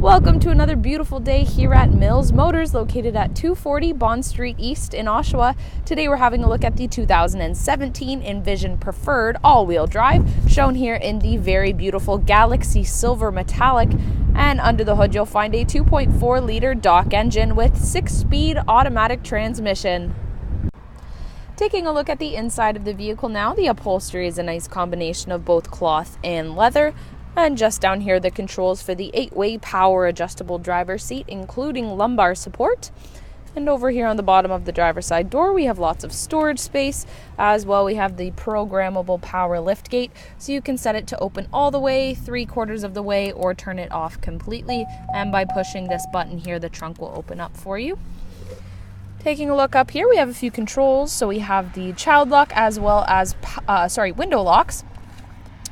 Welcome to another beautiful day here at Mills Motors, located at 240 Bond Street East in Oshawa. Today we're having a look at the 2017 Envision Preferred all-wheel drive, shown here in the very beautiful Galaxy Silver Metallic. And under the hood you'll find a 2.4-liter DOC engine with 6-speed automatic transmission. Taking a look at the inside of the vehicle now, the upholstery is a nice combination of both cloth and leather. And just down here, the controls for the 8-way power adjustable driver's seat, including lumbar support. And over here on the bottom of the driver's side door, we have lots of storage space. As well, we have the programmable power lift gate, so you can set it to open all the way, 3/4 of the way, or turn it off completely. And by pushing this button here, the trunk will open up for you. Taking a look up here, we have a few controls. So we have the child lock as well as window locks.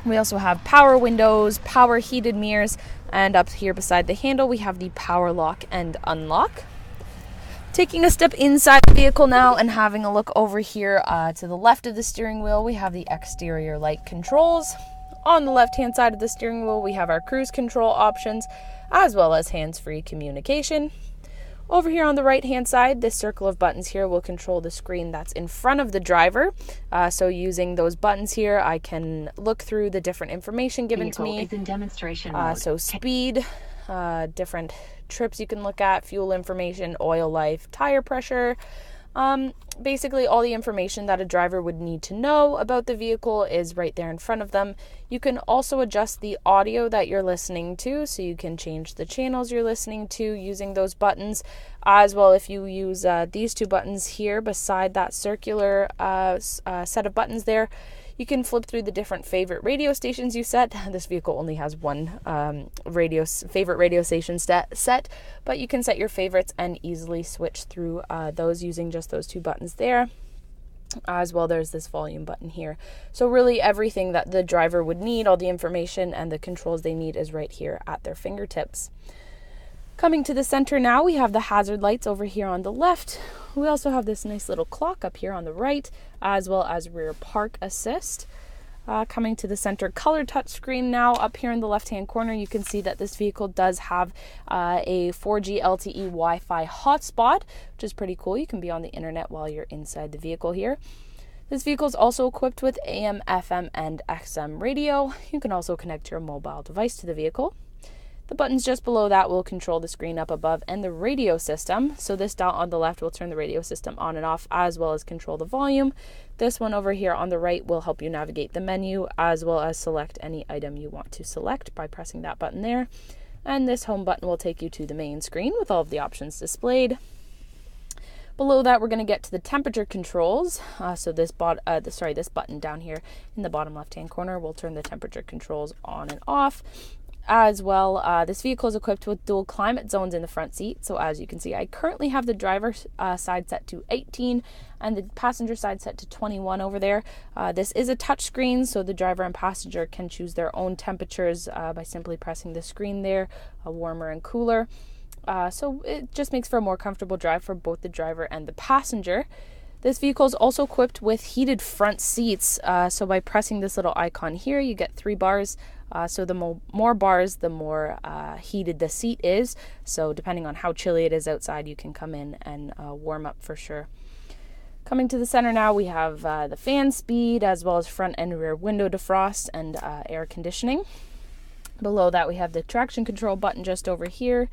We also have power windows, power heated mirrors, and up here beside the handle we have the power lock and unlock. Taking a step inside the vehicle now and having a look over here to the left of the steering wheel, we have the exterior light controls. On the left hand side of the steering wheel we have our cruise control options as well as hands-free communication. Over here on the right hand side, this circle of buttons here will control the screen that's in front of the driver. So using those buttons here, I can look through the different information given to me. Is in demonstration mode. So speed, different trips you can look at, fuel information, oil life, tire pressure. Basically all the information that a driver would need to know about the vehicle is right there in front of them. You can also adjust the audio that you're listening to, so you can change the channels you're listening to using those buttons. As well, if you use these two buttons here beside that circular set of buttons there, you can flip through the different favorite radio stations you set. This vehicle only has one favorite radio station set, but you can set your favorites and easily switch through those using just those two buttons there. As well, there's this volume button here. So really everything that the driver would need, all the information and the controls they need, is right here at their fingertips. Coming to the center now, we have the hazard lights over here on the left. We also have this nice little clock up here on the right, as well as rear park assist. Coming to the center color touchscreen now, up here in the left-hand corner, you can see that this vehicle does have a 4G LTE Wi-Fi hotspot, which is pretty cool. You can be on the internet while you're inside the vehicle here. This vehicle is also equipped with AM, FM, and XM radio. You can also connect your mobile device to the vehicle. The buttons just below that will control the screen up above and the radio system. So this dot on the left will turn the radio system on and off, as well as control the volume. This one over here on the right will help you navigate the menu, as well as select any item you want to select by pressing that button there. And this home button will take you to the main screen with all of the options displayed. Below that, we're going to get to the temperature controls. So this button down here in the bottom left-hand corner will turn the temperature controls on and off. As well, this vehicle is equipped with dual climate zones in the front seat. So as you can see, I currently have the driver's side set to 18 and the passenger side set to 21 over there. This is a touch screen, so the driver and passenger can choose their own temperatures by simply pressing the screen there, warmer and cooler. So it just makes for a more comfortable drive for both the driver and the passenger. This vehicle is also equipped with heated front seats. So by pressing this little icon here, you get 3 bars. So the more bars, the more heated the seat is. So depending on how chilly it is outside, you can come in and warm up for sure. Coming to the center now, we have the fan speed, as well as front and rear window defrost and air conditioning. Below that, we have the traction control button just over here.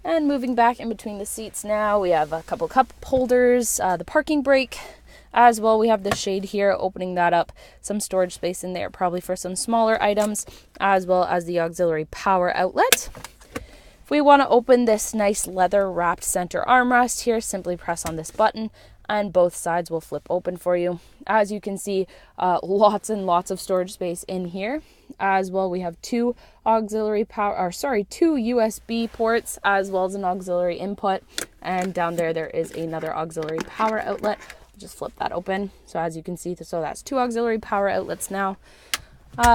And moving back in between the seats now, we have a couple cup holders, the parking brake. As well, we have the shade here, opening that up, some storage space in there, probably for some smaller items, as well as the auxiliary power outlet. If we want to open this nice leather wrapped center armrest here, simply press on this button and both sides will flip open for you. As you can see, lots and lots of storage space in here. As well, we have two USB ports, as well as an auxiliary input. And down there is another auxiliary power outlet. Just flip that open. So as you can see, so that's 2 auxiliary power outlets now.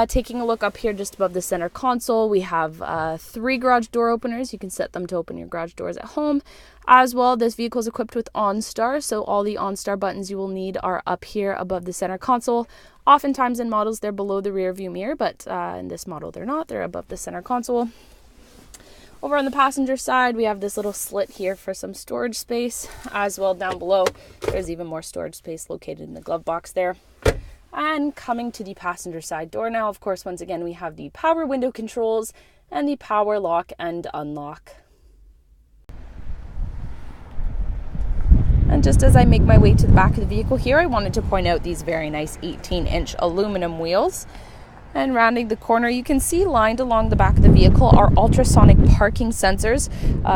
Taking a look up here just above the center console, we have 3 garage door openers. You can set them to open your garage doors at home. As well, this vehicle is equipped with OnStar, so all the OnStar buttons you will need are up here above the center console. Oftentimes in models they're below the rear view mirror, but in this model they're not. They're above the center console. Over on the passenger side, we have this little slit here for some storage space. As well, down below, there's even more storage space located in the glove box there. And coming to the passenger side door now, of course, once again, we have the power window controls and the power lock and unlock. And just as I make my way to the back of the vehicle here, I wanted to point out these very nice 18-inch aluminum wheels. And rounding the corner, you can see lined along the back of the vehicle are ultrasonic parking sensors.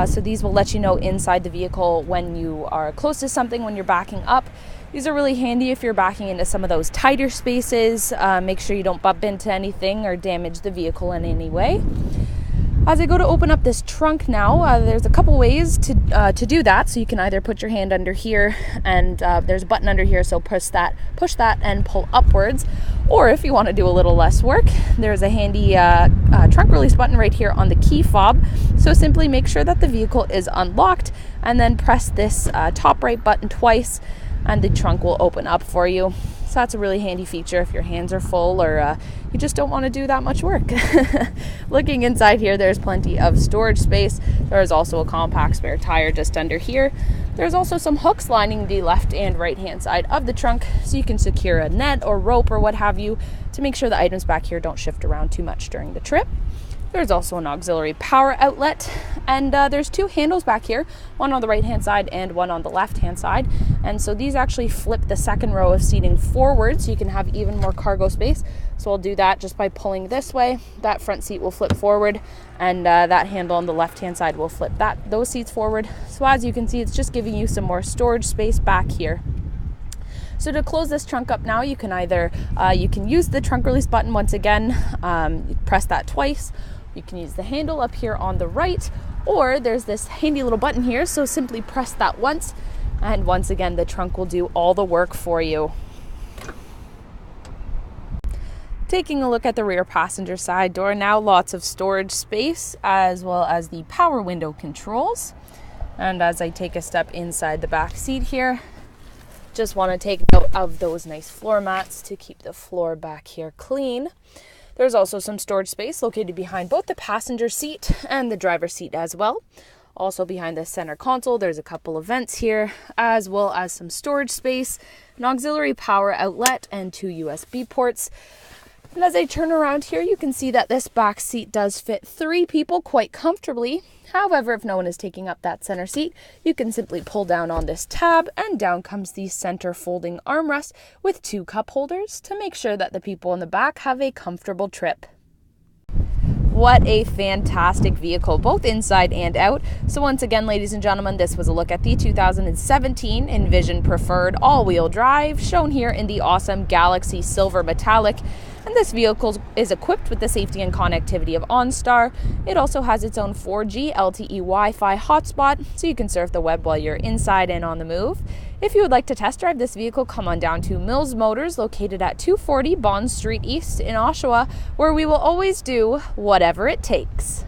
So these will let you know inside the vehicle when you are close to something, when you're backing up. These are really handy if you're backing into some of those tighter spaces. Make sure you don't bump into anything or damage the vehicle in any way. As I go to open up this trunk now, there's a couple ways to do that. So you can either put your hand under here, and there's a button under here, so push that and pull upwards. Or if you want to do a little less work, there's a handy trunk release button right here on the key fob. So simply make sure that the vehicle is unlocked and then press this top right button twice and the trunk will open up for you. So that's a really handy feature if your hands are full or you just don't want to do that much work. Looking inside here, there's plenty of storage space. There is also a compact spare tire just under here. There's also some hooks lining the left and right hand side of the trunk, so you can secure a net or rope or what have you to make sure the items back here don't shift around too much during the trip. There's also an auxiliary power outlet, and there's two handles back here, one on the right hand side and one on the left hand side. And so these actually flip the second row of seating forward so you can have even more cargo space. So I'll do that just by pulling this way. That front seat will flip forward, and that handle on the left hand side will flip those seats forward. So as you can see, it's just giving you some more storage space back here. So to close this trunk up now, you can either you can use the trunk release button once again. You press that twice. You can use the handle up here on the right, or there's this handy little button here, so simply press that once, and once again the trunk will do all the work for you. Taking a look at the rear passenger side door now, lots of storage space as well as the power window controls. And as I take a step inside the back seat here, just want to take note of those nice floor mats to keep the floor back here clean. There's also some storage space located behind both the passenger seat and the driver's seat as well. Also behind the center console, there's a couple of vents here, as well as some storage space, an auxiliary power outlet, and two USB ports. And as I turn around here, you can see that this back seat does fit 3 people quite comfortably. However, if no one is taking up that center seat, you can simply pull down on this tab, and down comes the center folding armrest with 2 cup holders to make sure that the people in the back have a comfortable trip. What a fantastic vehicle, both inside and out. So once again, ladies and gentlemen, this was a look at the 2017 Envision Preferred all-wheel drive, shown here in the awesome Galaxy Silver Metallic. And this vehicle is equipped with the safety and connectivity of OnStar. It also has its own 4G LTE Wi-Fi hotspot, so you can surf the web while you're inside and on the move. If you would like to test drive this vehicle, come on down to Mills Motors, located at 240 Bond Street East in Oshawa, where we will always do whatever it takes.